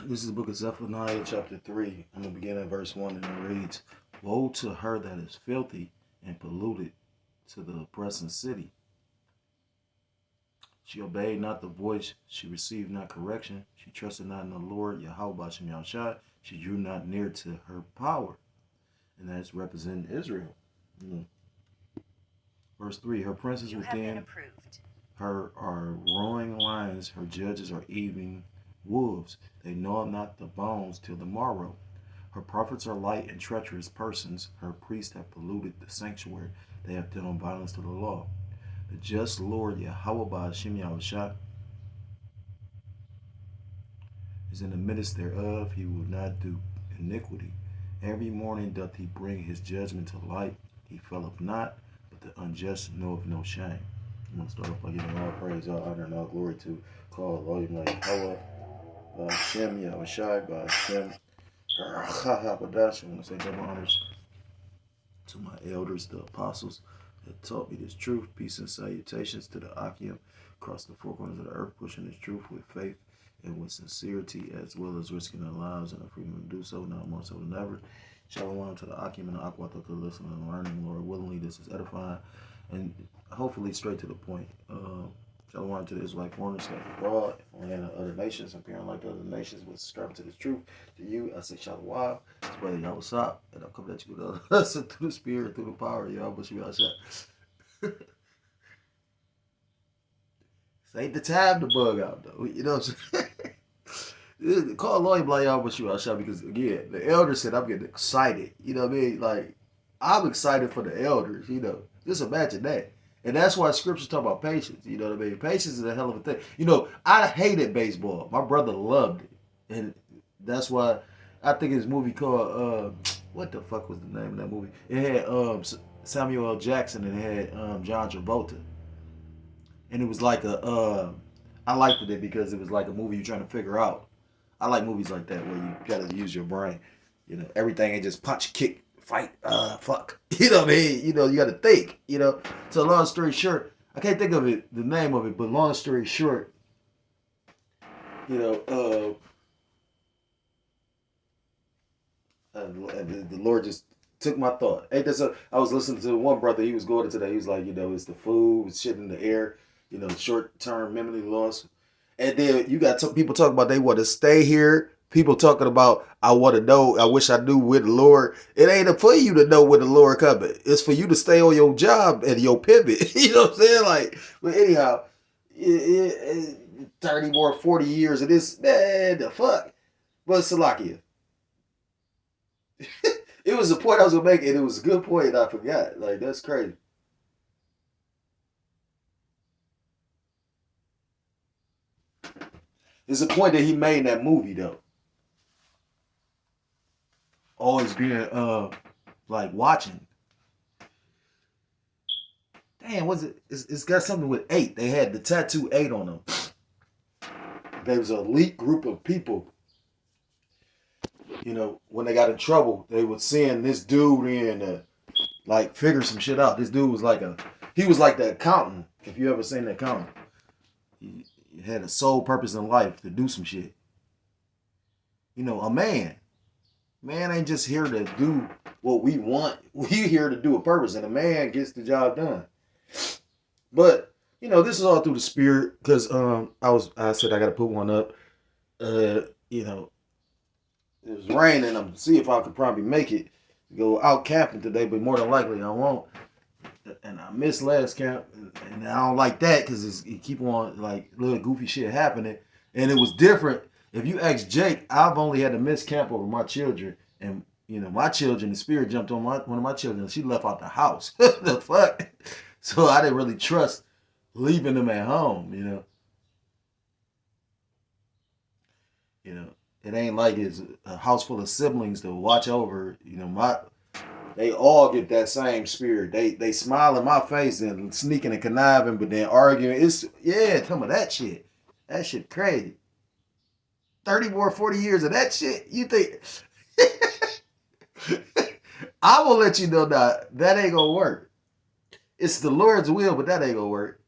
This is the book of Zephaniah, chapter 3. I'm going to begin at verse 1, and it reads, Woe to her that is filthy and polluted, to the oppressing city. She obeyed not the voice, she received not correction, she trusted not in the Lord, Yahweh Bashem Yahushua, she drew not near to her power. And that's representing Israel. Verse 3, her princes within her are roaring lions, her judges are evening wolves. They gnaw not the bones till the morrow. Her prophets are light and treacherous persons. Her priests have polluted the sanctuary. They have done violence to the law. The just Lord Yahweh Ba'ashem Yahushua is in the midst thereof. He will not do iniquity. Every morning doth he bring his judgment to light. He faileth not, but the unjust knoweth no shame. I'm going to start off by giving all praise, all honor, and all glory to call Lord Yahweh Ba'ashem Yahushua Ba'ashem Badash. I want to say double honors to my elders, the apostles, that taught me this truth. Peace and salutations to the Akim across the four corners of the earth, pushing this truth with faith and with sincerity, as well as risking their lives and the freedom to do so, now more so than ever. Shalom to the Akim and the Aqua to listening and learning. Lord, willingly, this is edifying and hopefully straight to the point. Shalom to the Israelite foreigners scattered abroad, land of other nations, appearing like the other nations, with subscribing to this truth. To you, I say Shalom. It's brother Yahweh, and I'll come at you with a lesson through the spirit, through the power of Yahweh Shah. This ain't the time to bug out, though. You know what I'm saying? Call Lord Yahweh Shah, because again, the elder said I'm getting excited. You know what I mean? Like, I'm excited for the elders, you know. Just imagine that. And that's why scriptures talk about patience. You know what I mean? Patience is a hell of a thing. You know, I hated baseball. My brother loved it. And that's why I think his movie called, what the fuck was the name of that movie? It had Samuel L. Jackson and it had John Travolta. And it was like I liked it because it was like a movie you're trying to figure out. I like movies like that where you gotta use your brain. You know, everything ain't just punch, kick, fight, fuck. You know what I mean? You know, you gotta think, you know. So long story short, I can't think of it, the name of it, but long story short, you know, the Lord just took my thought. Ain't that so? I was listening to one brother, he was going into that, he was like, you know, it's the food, it's shit in the air, you know, short-term memory loss. And then you got people talking about they want to stay here. People talking about, I want to know, I wish I knew where the Lord. It ain't for you to know where the Lord coming. It's for you to stay on your job and your pivot. You know what I'm saying? Like, but anyhow, 30 more, 40 years of this, man, the fuck. But Salakia. It was a point I was going to make, and it was a good point, and I forgot. Like, that's crazy. It's a point that he made in that movie, though. Always being like watching. Damn, was it? It's got something with 8. They had the tattoo 8 on them. There was an elite group of people. You know, when they got in trouble, they would send this dude in to like figure some shit out. This dude was like he was like the accountant. If you ever seen the accountant, he had a sole purpose in life to do some shit. You know, a man. Man ain't just here to do what we want. We here to do a purpose, and a man gets the job done. But, you know, this is all through the spirit, because I said I got to put one up. You know, it was raining. I'm see if I could probably make it to go out camping today, but more than likely I won't. And I missed last camp, and I don't like that because it keep on like little goofy shit happening, and it was different. If you ask Jake, I've only had to miss camp over my children, and you know my children. The spirit jumped on one of my children. She left out the house. The fuck. So I didn't really trust leaving them at home. You know, it ain't like it's a house full of siblings to watch over. You know, they all get that same spirit. They smile in my face and sneaking and conniving, but then arguing. Tell me that shit. That shit crazy. 30 more, 40 years of that shit. You think I will let you know that ain't gonna work. It's the Lord's will, but that ain't gonna work.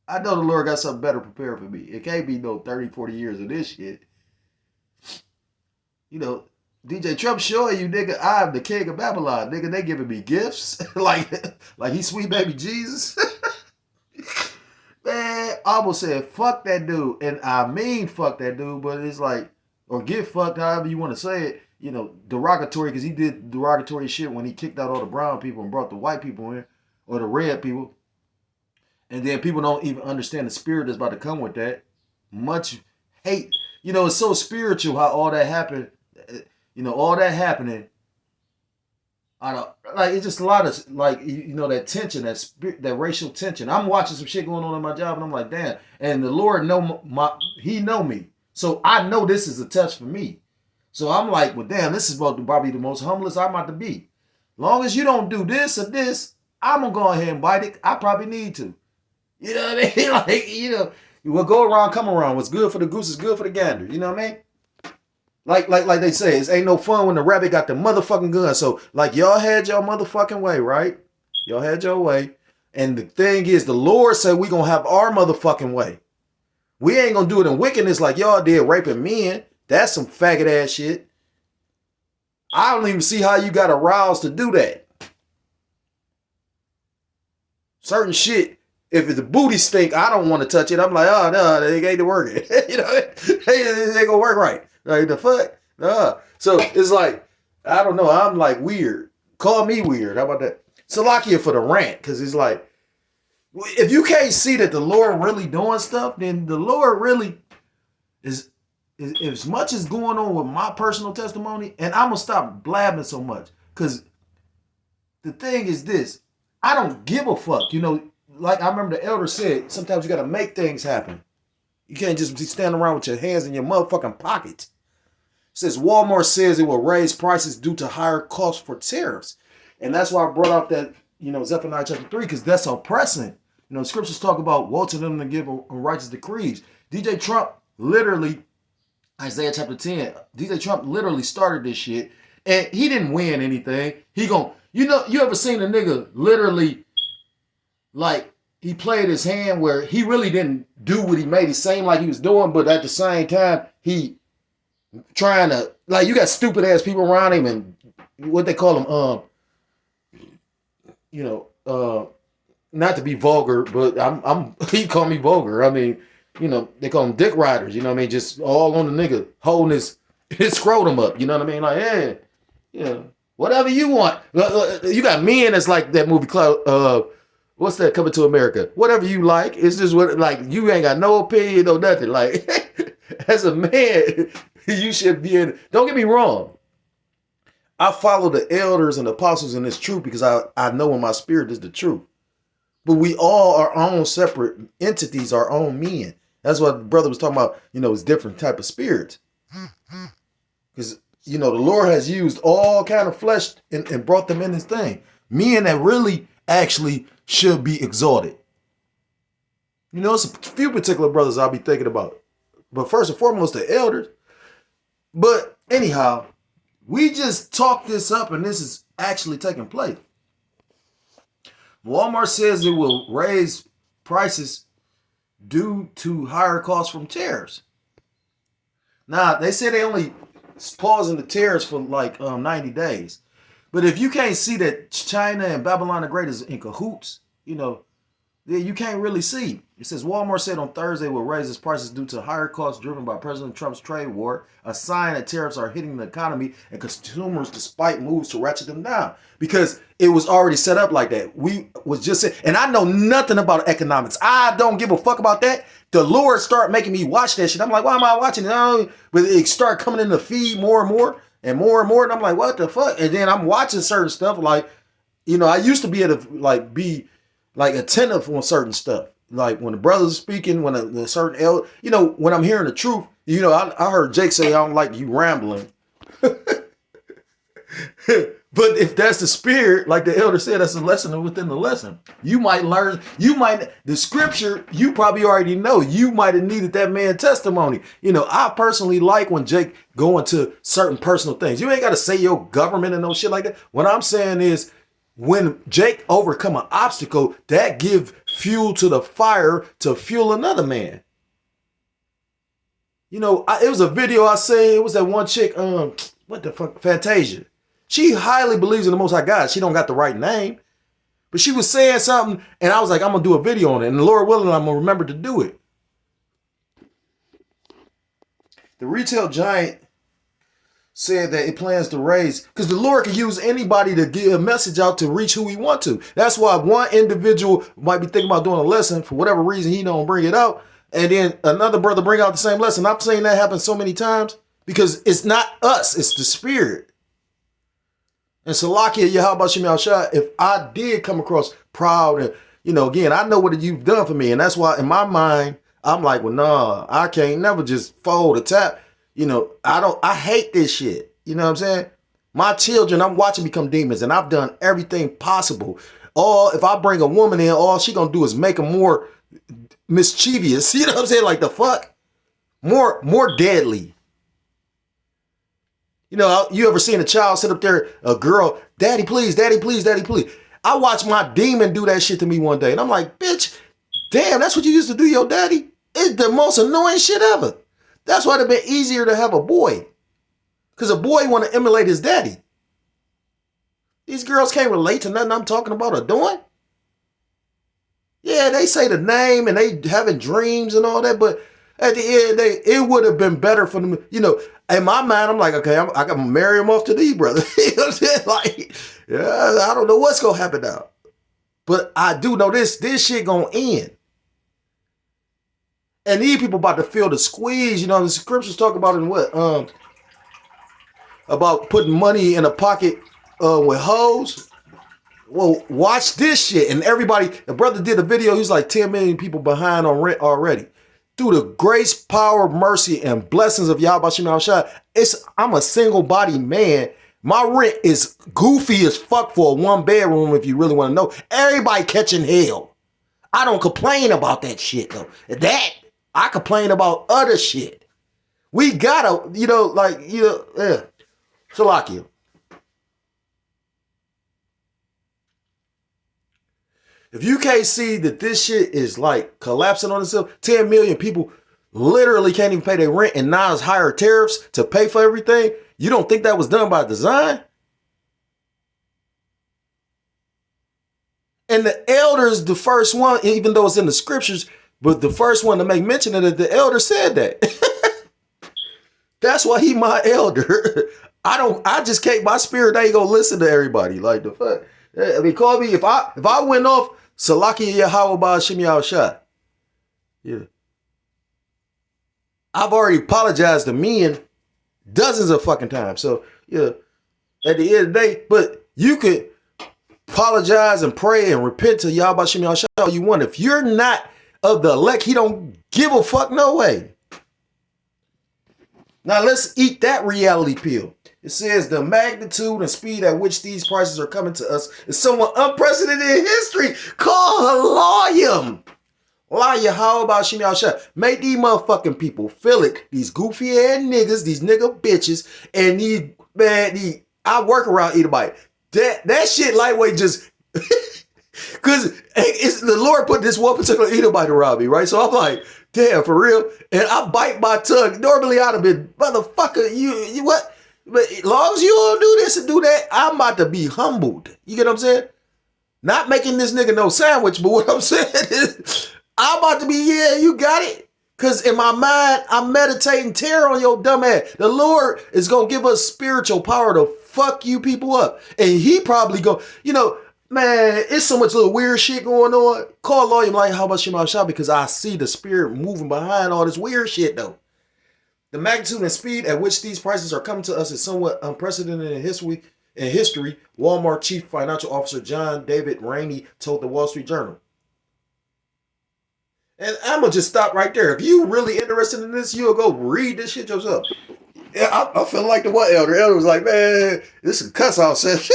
I know the Lord got something better prepared for me. It can't be no 30, 40 years of this shit. You know, DJ Trump showing you, nigga, I'm the king of Babylon. Nigga, they giving me gifts. like he's sweet baby Jesus. Man, I almost said fuck that dude. And I mean fuck that dude, but it's like, or get fucked, however you want to say it, you know, derogatory, because he did derogatory shit when he kicked out all the brown people and brought the white people in, or the red people. And then people don't even understand the spirit that's about to come with that. Much hate. You know, it's so spiritual how all that happened. You know, all that happening. I don't, like, it's just a lot of, like, you know, that tension, that racial tension. I'm watching some shit going on in my job, and I'm like, damn. And the Lord he know me. So I know this is a test for me. So I'm like, well, damn, this is probably the most humblest I'm about to be. Long as you don't do this or this, I'm going to go ahead and bite it. I probably need to. You know what I mean? Like, you know, what go around, come around. What's good for the goose is good for the gander. You know what I mean? Like they say, it ain't no fun when the rabbit got the motherfucking gun. So, like, y'all had your motherfucking way, right? Y'all had your way. And the thing is, the Lord said we gonna have our motherfucking way. We ain't gonna do it in wickedness like y'all did, raping men. That's some faggot ass shit. I don't even see how you got aroused to do that. Certain shit, if it's a booty stink, I don't want to touch it. I'm like, oh, no, it ain't working. You know, it ain't gonna work right. Like, the fuck? Nah. So it's like, I don't know. I'm like weird. Call me weird. How about that? Salakia for the rant, because it's like, if you can't see that the Lord really doing stuff, then the Lord really is as much as going on with my personal testimony, and I'm going to stop blabbing so much, because the thing is this, I don't give a fuck. You know, like I remember the elder said, sometimes you got to make things happen. You can't just be standing around with your hands in your motherfucking pockets. It says Walmart says it will raise prices due to higher costs for tariffs. And that's why I brought up that, you know, Zephaniah chapter 3, because that's oppressing. You know, scriptures talk about woe to them to give righteous decrees. DJ Trump literally, Isaiah chapter 10, DJ Trump literally started this shit, and he didn't win anything. You know, you ever seen a nigga literally, like, he played his hand where he really didn't do what he made it seem like he was doing, but at the same time, he trying to, like, you got stupid ass people around him, and what they call them, you know, not to be vulgar, but he called me vulgar. I mean, you know, they call them dick riders, you know what I mean? Just all on the nigga, holding his scrotum up, you know what I mean? Like, yeah, yeah, whatever you want. You got men that's like that movie, what's that, Coming to America? Whatever you like. It's just what, like, you ain't got no opinion or nothing. Like, as a man, you should be in, don't get me wrong. I follow the elders and apostles in this truth because I know in my spirit is the truth. But we all are our own separate entities, our own men. That's what the brother was talking about, you know, it's different type of spirits. Because, you know, the Lord has used all kind of flesh and brought them in this thing. Men that really actually should be exalted. You know, it's a few particular brothers I'll be thinking about. But first and foremost, the elders. But anyhow, we just talked this up and this is actually taking place. Walmart says it will raise prices due to higher costs from tariffs. Now, they say they only pausing the tariffs for like 90 days. But if you can't see that China and Babylon the Great is in cahoots, you know, then you can't really see. It says Walmart said on Thursday will raise its prices due to higher costs driven by President Trump's trade war, a sign that tariffs are hitting the economy and consumers despite moves to ratchet them down. Because it was already set up like that. We was just saying, and I know nothing about economics. I don't give a fuck about that. The Lord started making me watch that shit. I'm like, why am I watching it? But it started coming in the feed more and more and more and more. And I'm like, what the fuck? And then I'm watching certain stuff. Like, you know, I used to be able to like be like attentive on certain stuff. Like when the brothers are speaking, when a certain elder, you know, when I'm hearing the truth, you know, I heard Jake say, I don't like you rambling. But if that's the spirit, like the elder said, that's a lesson within the lesson. You might learn, the scripture, you probably already know, you might have needed that man's testimony. You know, I personally like when Jake go into certain personal things. You ain't got to say your government and no shit like that. What I'm saying is, when Jake overcome an obstacle, that give fuel to the fire to fuel another man. It was a video I seen. It was that one chick, what the fuck, Fantasia. She highly believes in the Most High God. She don't got the right name. But she was saying something, and I was like, I'm going to do a video on it. And the Lord willing, I'm going to remember to do it. The retail giant said that it plans to raise, because the Lord can use anybody to get a message out to reach who he want to. That's why one individual might be thinking about doing a lesson for whatever reason he don't bring it out, and then another brother bring out the same lesson. I've seen that happen so many times because it's not us, it's the spirit. And Salakia Yahweh Shem Yahushua, if I did come across proud and, again, I know what you've done for me. And that's why in my mind, I'm like, well, nah, I can't never just fold a tap. I hate this shit. You know what I'm saying? My children, I'm watching become demons, and I've done everything possible. If I bring a woman in, all she gonna do is make them more mischievous. You know what I'm saying? Like the fuck? More deadly. You ever seen a child sit up there, a girl, daddy, please, daddy, please, daddy, please. I watched my demon do that shit to me one day. And I'm like, bitch, damn, that's what you used to do, your daddy? It's the most annoying shit ever. That's why it'd been easier to have a boy. Because a boy want to emulate his daddy. These girls can't relate to nothing I'm talking about or doing. Yeah, they say the name and they having dreams and all that, but at the end of the day, it would have been better for them. In my mind, I'm like, okay, I can marry him off to these brothers. You know what I'm saying? Like, yeah, I don't know what's going to happen now. But I do know this shit going to end. And these people about to feel the squeeze. The scriptures talk about in what? About putting money in a pocket with hoes. Well, watch this shit. And the brother did a video. He's like 10 million people behind on rent already. Through the grace, power, mercy, and blessings of Yahweh Shem Yahushua, I'm a single-body man. My rent is goofy as fuck for a one-bedroom, if you really want to know. Everybody catching hell. I don't complain about that shit, though. I complain about other shit. We gotta, Shalakia. If you can't see that this shit is like collapsing on itself, 10 million people literally can't even pay their rent, and now it's higher tariffs to pay for everything. You don't think that was done by design? And the elders, the first one, even though it's in the scriptures, but the first one to make mention of it, the elder said that. That's why he my elder. I just can't, my spirit ain't gonna listen to everybody. Like the fuck. I mean, call me, if I went off, Salaki Yahweh Shem Yahushua. Yeah. I've already apologized to men dozens of fucking times. So, yeah, at the end of the day, but you could apologize and pray and repent to Yahweh Shem Yahushua all you want. If you're not of the elect, he don't give a fuck no way. Now, let's eat that reality pill. It says the magnitude and speed at which these prices are coming to us is somewhat unprecedented in history. Call him. Lawyer, how about Shem Yahushua? Make these motherfucking people feel it. These goofy ass niggas, these nigga bitches, and I work around Edomite. That shit lightweight just because it's the Lord put this one particular Edomite around me, right? So I'm like, damn, for real. And I bite my tongue. Normally I'd have been, motherfucker, you what? But as long as you don't do this and do that, I'm about to be humbled. You get what I'm saying? Not making this nigga no sandwich, but what I'm saying is, I'm about to be, yeah, you got it. Because in my mind, I'm meditating terror on your dumb ass. The Lord is going to give us spiritual power to fuck you people up. And he probably man, it's so much little weird shit going on. Call lawyer like, how about Shem Yahushua? Because I see the spirit moving behind all this weird shit, though. The magnitude and speed at which these prices are coming to us is somewhat unprecedented in history. Walmart Chief Financial Officer John David Rainey told the Wall Street Journal. And I'm going to just stop right there. If you really interested in this, you'll go read this shit yourself. Yeah, I feel like the what elder? Elder was like, man, this is a cuss off session.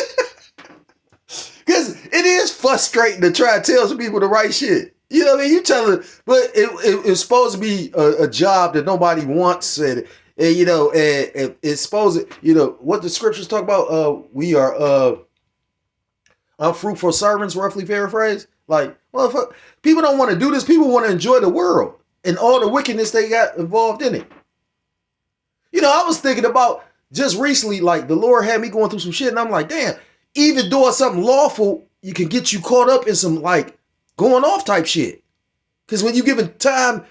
Because it is frustrating to try to tell some people the right shit. You know what I mean? You tell it, but it's supposed to be a job that nobody wants. And it's supposed to, what the scriptures talk about, we are unfruitful servants, roughly paraphrased. Like, motherfucker, people don't want to do this. People want to enjoy the world and all the wickedness they got involved in it. I was thinking about just recently, like the Lord had me going through some shit, and I'm like, damn, even doing something lawful, you can get you caught up in some like going off type shit. Because when you given time,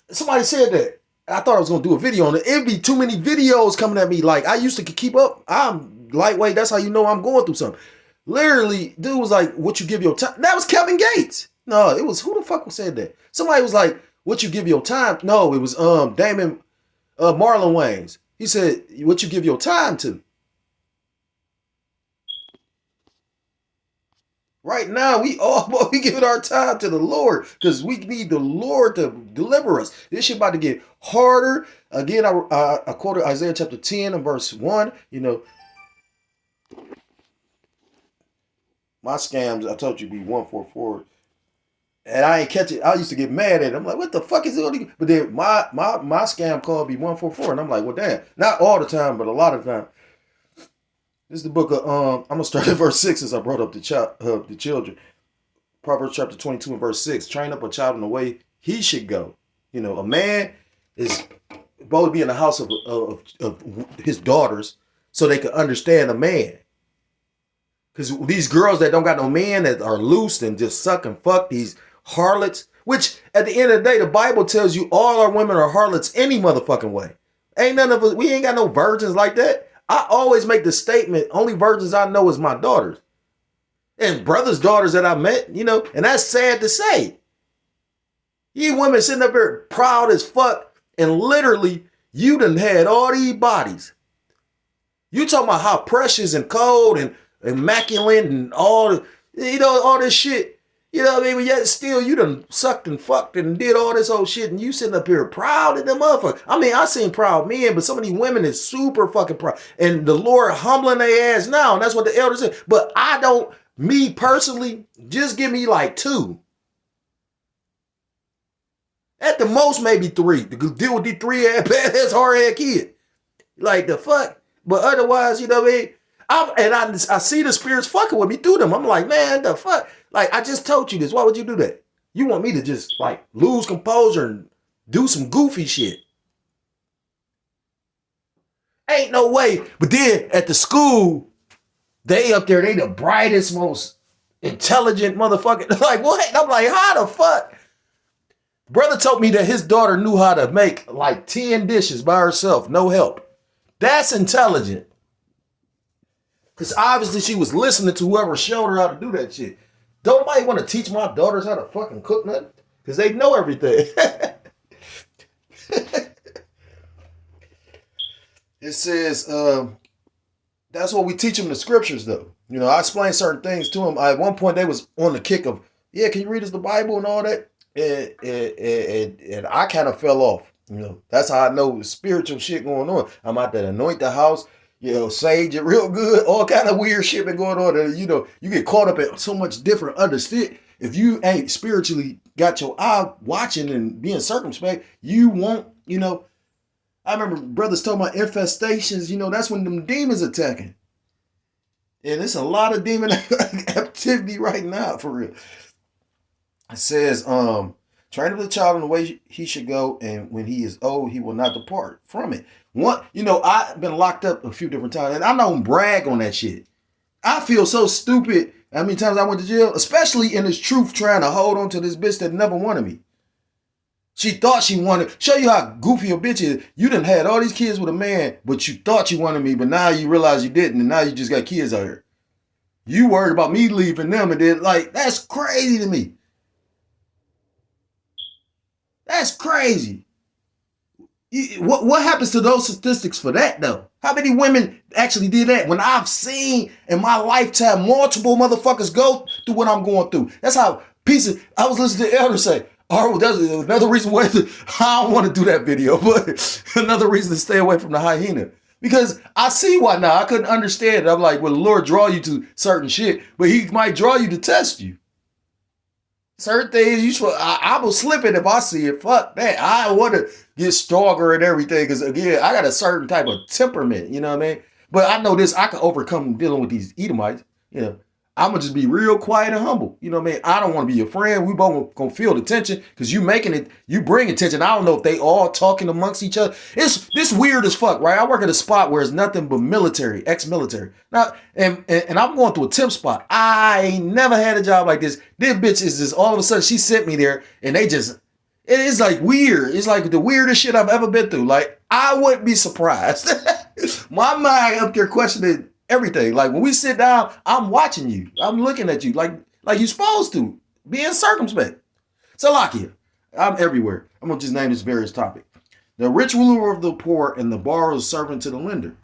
somebody said that. I thought I was gonna do a video on it. It'd be too many videos coming at me. Like I used to keep up. I'm lightweight. That's how you know I'm going through something. Literally, dude was like, "What you give your time?" That was Kevin Gates. No, it was who the fuck said that? Somebody was like, "What you give your time?" No, it was Damon Marlon Wayans. He said, "What you give your time to?" Right now, we giving our time to the Lord because we need the Lord to deliver us. This shit about to get harder. Again, I quoted Isaiah chapter 10 and verse 1. My scams, I told you, be 144. And I ain't catch it. I used to get mad at it. I'm like, what the fuck is it? But then my scam call be 144. And I'm like, well, damn. Not all the time, but a lot of the time. This is the book of, I'm going to start at verse 6 as I brought up the children. Proverbs chapter 22 and verse 6. Train up a child in the way he should go. A man is supposed to be in the house of his daughters so they can understand a man. Because these girls that don't got no man that are loose and just suck and fuck, these harlots, which at the end of the day, the Bible tells you all our women are harlots any motherfucking way. Ain't none of us, we ain't got no virgins like that. I always make the statement, only virgins I know is my daughters. And brothers' daughters that I met, and that's sad to say. You women sitting up here proud as fuck, and literally, you done had all these bodies. You talking about how precious and cold and immaculate and all this shit. You know what I mean? But yet still, you done sucked and fucked and did all this old shit, and you sitting up here proud of them motherfuckers. I mean, I seen proud men, but some of these women is super fucking proud. And the Lord humbling their ass now, and that's what the elders said. But me personally, just give me like 2. At the most, maybe 3. To deal with these 3 ass hard-head kids. Like the fuck. But otherwise, you know what I mean? I see the spirits fucking with me through them. I'm like, man, the fuck? Like, I just told you this. Why would you do that? You want me to just, like, lose composure and do some goofy shit. Ain't no way. But then, at the school, they up there, they the brightest, most intelligent motherfucker. Like, what? I'm like, how the fuck? Brother told me that his daughter knew how to make, like, 10 dishes by herself. No help. That's intelligent. Because obviously she was listening to whoever showed her how to do that shit. Don't nobody want to teach my daughters how to fucking cook nothing? Because they know everything. It says, that's what we teach them in the scriptures, though. I explained certain things to them. At one point, they was on the kick of, yeah, can you read us the Bible and all that? And I kind of fell off. That's how I know spiritual shit going on. I'm out there anoint the house. Sage it real good. All kind of weird shit been going on. And, you get caught up in so much different understood. If you ain't spiritually got your eye watching and being circumspect, you won't, I remember brothers talking about infestations, that's when them demons attacking. And it's a lot of demon activity right now, for real. It says, train up the child in the way he should go, and when he is old, he will not depart from it. I've been locked up a few different times, and I don't brag on that shit. I feel so stupid how many times I went to jail, especially in this truth trying to hold on to this bitch that never wanted me. She thought she wanted, show you how goofy a bitch is. You done had all these kids with a man, but you thought you wanted me, but now you realize you didn't, and now you just got kids out here. You worried about me leaving them, and then, like, that's crazy to me. That's crazy. What happens to those statistics for that, though? How many women actually did that? When I've seen in my lifetime multiple motherfuckers go through what I'm going through. That's how I was listening to elders say, oh, that's another reason why I don't want to do that video, but another reason to stay away from the hyena. Because I see why now. I couldn't understand it. I'm like, well, the Lord draw you to certain shit, but he might draw you to test you. Certain things, I will slip it if I see it. Fuck that. I want to get stronger and everything because, again, I got a certain type of temperament, you know what I mean? But I know this, I can overcome dealing with these Edomites. I'm gonna just be real quiet and humble. You know what I mean? I don't want to be your friend. We both gonna feel the tension because you making it, you bring attention. I don't know if they all talking amongst each other. It's this weird as fuck, right? I work at a spot where it's nothing but military, ex-military. Now, and I'm going through a temp spot. I ain't never had a job like this. This bitch is just all of a sudden she sent me there and they just, it is like weird. It's like the weirdest shit I've ever been through. Like I wouldn't be surprised. My mind up there questioning everything. Like when we sit down, I'm watching you. I'm looking at you like you're supposed to. Being circumspect. Salakia. I'm everywhere. I'm gonna just name this various topic. The rich ruler of the poor and the borrower's servant to the lender.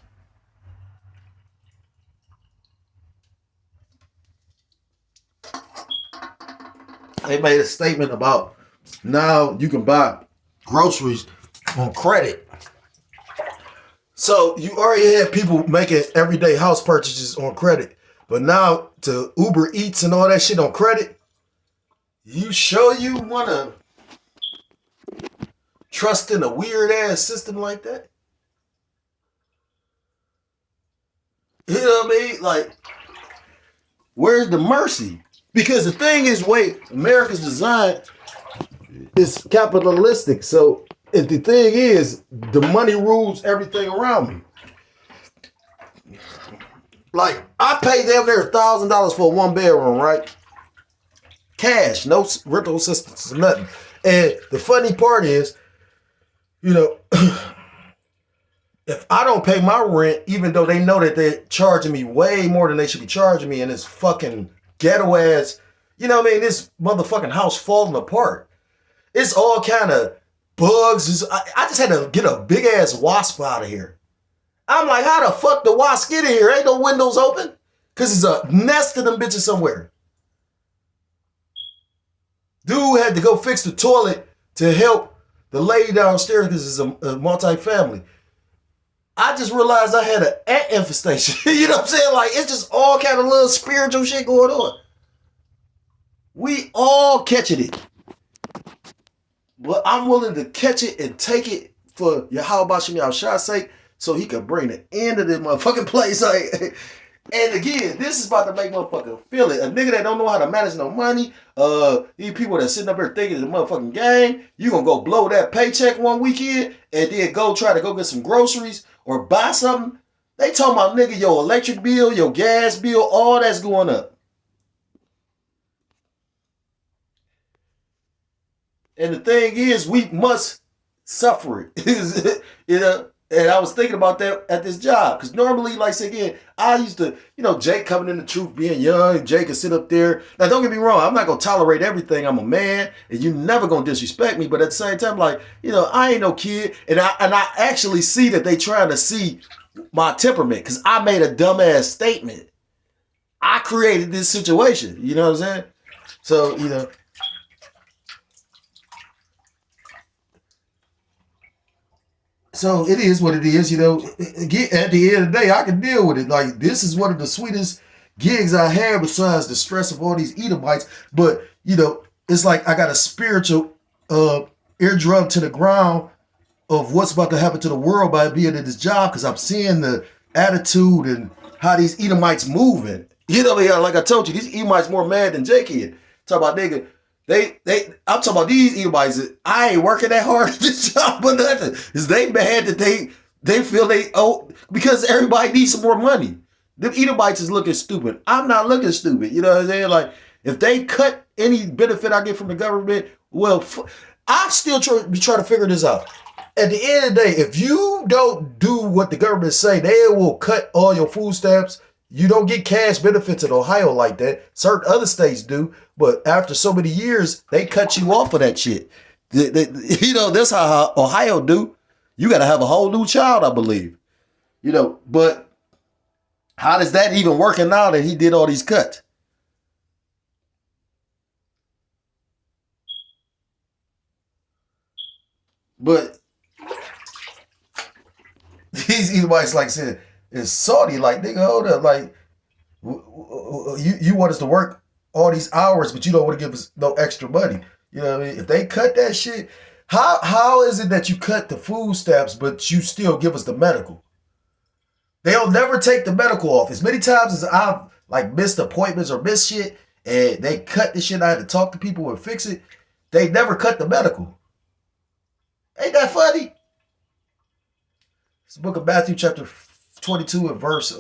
They made a statement about now you can buy groceries on credit. So you already had people making everyday house purchases on credit, but now to Uber Eats and all that shit on credit, you sure you want to trust in a weird ass system like that? You know what I mean? Like, where's the mercy? Because the thing is, America's design is capitalistic. So if the thing is, the money rules everything around me. Like, I paid them there $1,000 for a 1-bedroom, right? Cash, no rental assistance, nothing. And the funny part is, you know, if I don't pay my rent, even though they know that they're charging me way more than they should be charging me in this fucking ghetto ass, you know what I mean? This motherfucking house falling apart. It's all kind of bugs. I just had to get a big ass wasp out of here. I'm like, how the fuck the wasp get in here? Ain't no windows open? Because it's a nest of them bitches somewhere. Dude had to go fix the toilet to help the lady downstairs because it's a multi-family. I just realized I had an ant infestation. You know what I'm saying? Like, it's just all kind of little spiritual shit going on. We all catching it. But I'm willing to catch it and take it for Yahweh Shem Yahshua's sake so he can bring the end of this motherfucking place. Like, and again, this is about to make motherfucker feel it. A nigga that don't know how to manage no money, these people that sitting up here thinking it's a motherfucking game, you gonna go blow that paycheck one weekend and then go try to go get some groceries or buy something. They talking about, nigga, your electric bill, your gas bill, all that's going up. And the thing is, we must suffer it. You know? And I was thinking about that at this job. Because normally, like I said again, I used to, you know, Jake coming in the truth, being young, Jake could sit up there. Now, don't get me wrong, I'm not going to tolerate everything. I'm a man, and you're never going to disrespect me. But at the same time, like, you know, I ain't no kid. And I actually see that they trying to see my temperament. Because I made a dumbass statement. I created this situation. You know what I'm saying? So, you know. So it is what it is, you know. At the end of the day, I can deal with it. Like, this is one of the sweetest gigs I have besides the stress of all these Edomites. But, you know, it's like I got a spiritual eardrum to the ground of what's about to happen to the world by being in this job, because I'm seeing the attitude and how these Edomites moving. You know, like I told you, these Edomites more mad than Jake here. Talk about, nigga, I'm talking about these Edomites. I ain't working that hard at this job or nothing. Is they mad that they feel they owe, because everybody needs some more money. Them Edomites is looking stupid. I'm not looking stupid. You know what I'm saying? Like, if they cut any benefit I get from the government, well, I'm still trying to figure this out. At the end of the day, if you don't do what the government say, they will cut all your food stamps. You don't get cash benefits in Ohio like that. Certain other states do, but after so many years, they cut you off of that shit. You know, that's how Ohio do. You got to have a whole new child, I believe. You know, but how does that even working now that he did all these cuts? But these Edomites, like I said, is salty. Like, nigga, hold up. Like, you want us to work all these hours, but you don't want to give us no extra money. You know what I mean? If they cut that shit, how is it that you cut the food stamps, but you still give us the medical? They'll never take the medical off. As many times as I've like missed appointments or missed shit, and they cut the shit. I had to talk to people and fix it. They never cut the medical. Ain't that funny? It's the book of Matthew chapter 22 and verse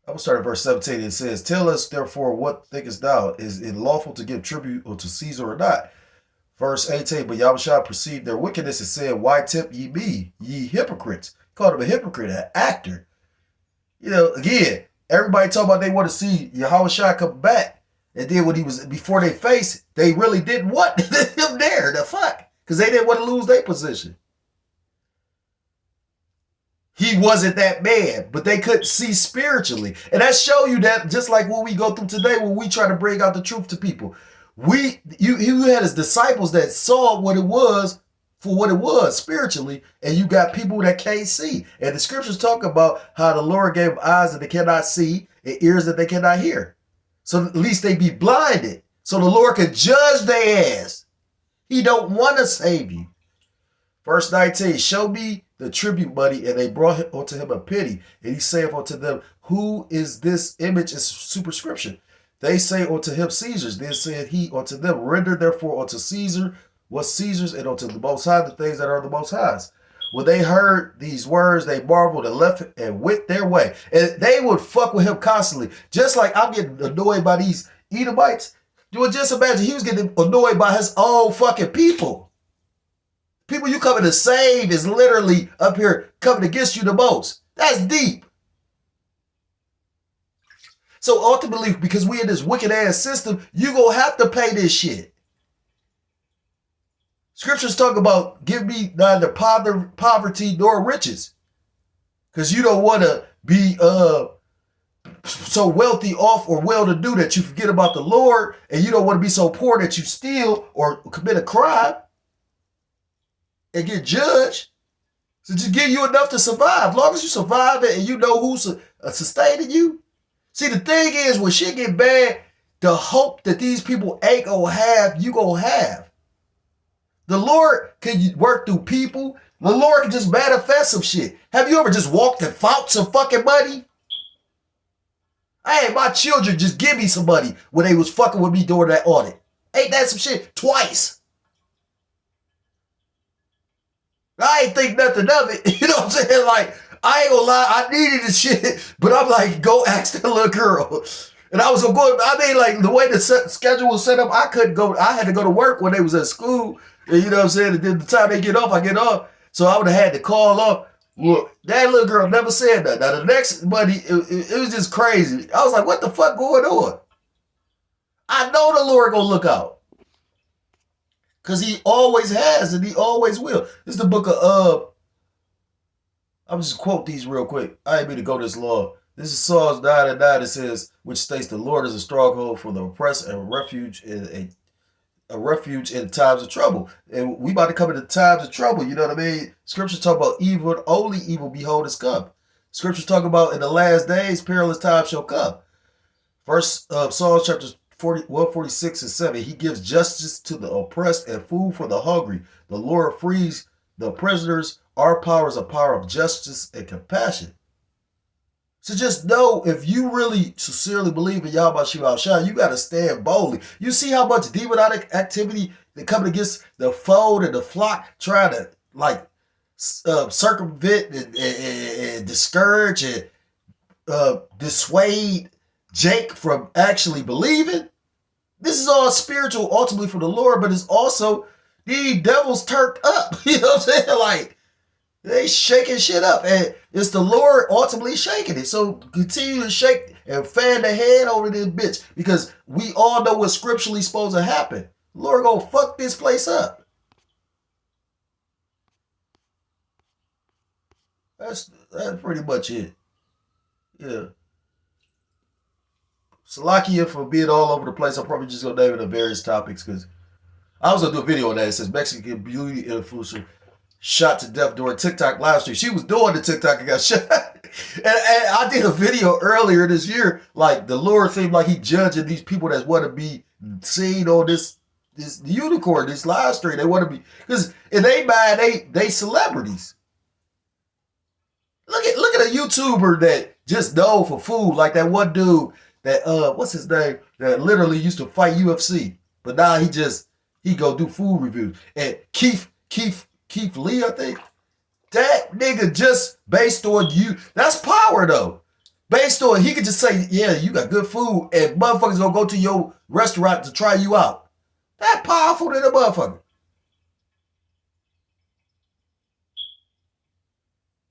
I will start at verse 17. It says, "Tell us therefore, what thinkest thou? Is it lawful to give tribute unto Caesar or not?" Verse 18, "But Yahushua perceived their wickedness and said, Why tempt ye me, ye hypocrites?" Called him a hypocrite, an actor. You know, again, everybody talking about they want to see Yahushua come back. And then when he was before they face, they really didn't want him there. The fuck? Because they didn't want to lose their position. He wasn't that man, but they couldn't see spiritually. And that show you that just like what we go through today when we try to bring out the truth to people. You had his disciples that saw what it was for what it was spiritually, and you got people that can't see. And the scriptures talk about how the Lord gave eyes that they cannot see and ears that they cannot hear. So at least they be blinded. So the Lord could judge their ass. He don't want to save you. Verse 19, "Show me the tribute money, and they brought unto him a penny. And he saith unto them, Who is this image and superscription? They say unto him, Caesar's. Then said he unto them, Render therefore unto Caesar what's Caesar's, and unto the Most High the things that are the Most High's. When they heard these words, they marveled and left and went their way." And they would fuck with him constantly. Just like I'm getting annoyed by these Edomites. Just imagine he was getting annoyed by his own fucking people. People you coming to save is literally up here coming against you the most. That's deep. So ultimately, because we in this wicked ass system, you gonna have to pay this shit. Scriptures talk about give me neither poverty nor riches. Because you don't want to be so wealthy off or well-to-do that you forget about the Lord, and you don't want to be so poor that you steal or commit a crime and get judged. So just give you enough to survive. As long as you survive it and you know who's sustaining you. See, the thing is, when shit get bad, the hope that these people ain't gonna have, you gonna have. The Lord can work through people. The Lord can just manifest some shit. Have you ever just walked and fought some fucking money? Hey, my children just give me some money when they was fucking with me during that audit. Ain't that some shit? Twice. I ain't think nothing of it. You know what I'm saying? Like, I ain't gonna lie, I needed the shit, but I'm like, go ask that little girl. And I was gonna go, I mean, like, the way the schedule was set up, I couldn't go, I had to go to work when they was at school. And you know what I'm saying? And then the time they get off, I get off. So I would have had to call off. Look, that little girl never said that. Now, the next buddy, it was just crazy. I was like, what the fuck going on? I know the Lord gonna look out. Because he always has and he always will. This is the book of, I'm just quote these real quick. I ain't mean to go this long. This is Psalms 9:9. It says, which states the Lord is a stronghold for the oppressed and a refuge in times of trouble. And we about to come into times of trouble. You know what I mean? Scriptures talk about evil and only evil behold is come. Scriptures talk about in the last days, perilous times shall come. First Psalms chapters 146 and 7. He gives justice to the oppressed and food for the hungry. The Lord frees the prisoners. Our power is a power of justice and compassion. So just know, if you really sincerely believe in Yahweh Shah, you got to stand boldly. You see how much demonic activity that coming against the fold and the flock, trying to like circumvent and discourage and dissuade Jake from actually believing. This is all spiritual, ultimately for the Lord, but it's also these devils turned up. You know what I'm saying? Like, they shaking shit up, and it's the Lord ultimately shaking it. So continue to shake and fan the head over this bitch, because we all know what's scripturally supposed to happen. The Lord gonna fuck this place up. That's pretty much it. Yeah. Salakia for being all over the place. I'm probably just gonna name it on various topics, because I was gonna do a video on that. It says Mexican beauty influencer shot to death during TikTok live stream. She was doing the TikTok and got shot. And I did a video earlier this year. Like, the Lord seemed like he judging these people that want to be seen on this unicorn, this live stream. They want to be, because in their mind, they celebrities. Look at a YouTuber that just dove for food, like that one dude that what's his name, that literally used to fight UFC, but now he go do food reviews. And Keith Lee, I think. That nigga just based on you. That's power though. Based on he could just say, yeah, you got good food, and motherfuckers gonna go to your restaurant to try you out. That powerful than a motherfucker.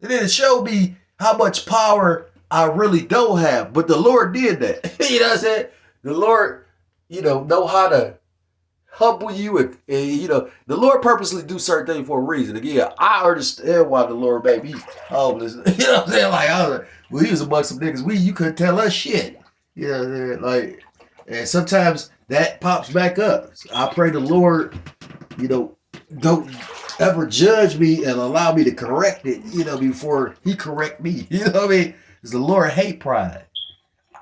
And then it showed me how much power I really don't have. But the Lord did that. You know what I'm saying? The Lord, know how to humble you, and the Lord purposely do certain things for a reason. Again, I understand why the Lord made me homeless. You know what I'm saying? Like well, he was amongst some niggas. You couldn't tell us shit. You know what I'm saying? Like, and sometimes that pops back up. So I pray the Lord, don't ever judge me and allow me to correct it, before he correct me. You know what I mean? Because the Lord hate pride.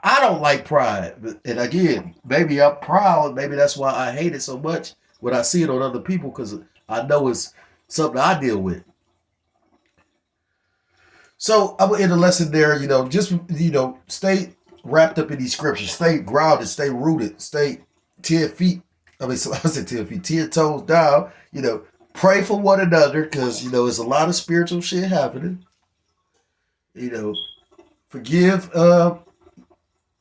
I don't like pride. And again, maybe I'm proud. Maybe that's why I hate it so much when I see it on other people, because I know it's something I deal with. So I will end the lesson there, just, stay wrapped up in these scriptures. Stay grounded, stay rooted, stay 10 feet. I said 10 feet, 10 toes down, pray for one another, because, there's a lot of spiritual shit happening. Forgive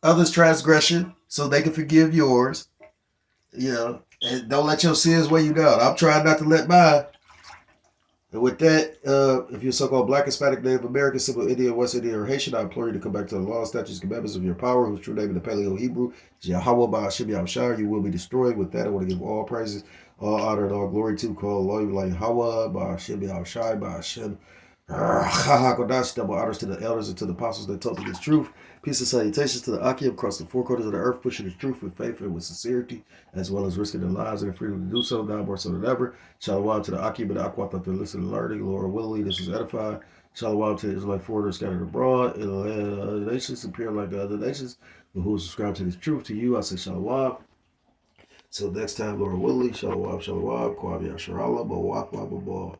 others' transgression so they can forgive yours. And don't let your sins weigh you down. I'm trying not to let mine. And with that, if you're so-called Black, Hispanic, Native American, Simple Indian, West Indian, or Haitian, I implore you to come back to the law, statutes, commandments of your power, whose true name in the Paleo Hebrew is Yahweh Ba'ashim Yahushua. You will be destroyed. With that, I want to give all praises, all honor, and all glory to call Allah, like Yahweh Ba'ashim Yahushua Ba'ashim. Double honors to the elders and to the apostles that taught me this truth. Peace and salutations to the Akim across the four corners of the earth, pushing this truth with faith and with sincerity, as well as risking their lives and their freedom to do so, now more so than ever. Shalom to the Akim and the Aquat that they're listening and learning. Lord willingly, this is edifying. Shalom to the Israelite foreigners scattered abroad in the land of other nations, appear like the other nations, but who subscribe to this truth. To you, I say shalom. Till next time, Lord willingly, shalom, shalom, kwam yasharallah, bawak, blah, blah, blah.